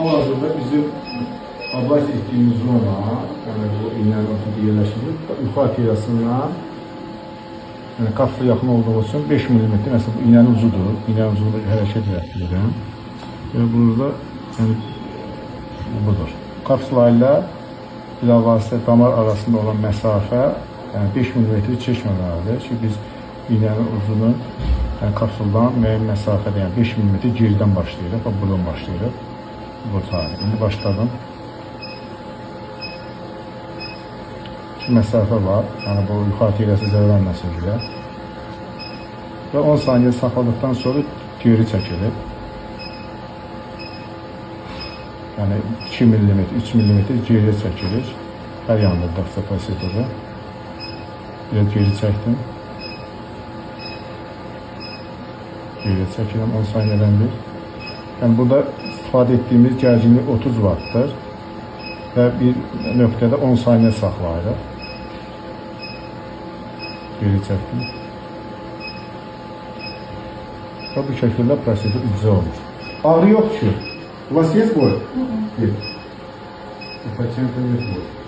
Hal-hazırda bizim ablasiya etdiyimiz zona, yəni bu iğnənin altında yerləşdirir. Yuxu arteriyasından kapsula yaxın olduğu için 5 mm mesela bu iğnenin uzudur. İğnenin uzunu hərəkət etdirirəm. Və burada yəni, budur. Kapsula ilə bilavasitə damar arasında olan məsafə yəni 5 mm keçməməlidir ki biz iğnenin uzunu yəni kapsuldan müəyyən məsafədə yəni 5 mm geridən başlayırıq və buradan başlayırıq. Burada. İndi başladım. Şu məsafə var. Yəni bu yuxu arteriyası zədələnməsin deyə. Və 10 saniyə saxladıqdan sonra geri çəkilir. Yəni 2 mm, 3 mm geriyə çəkilir. Hər yanda kapasitədə. Biraz geri çəkdim. Geriyə çəkirəm 10 saniyədən bir. Yəni burada istifadə etdiyimiz gərginlik 30 wattdır. Və bir nöqtədə 10 saniyə saxlayırıq. Geri çəkdim. Və bu şəkildə prosedur icra olunur. Ağrı yoxdur ki. У вас есть боль? Нет. У пациента нет боли.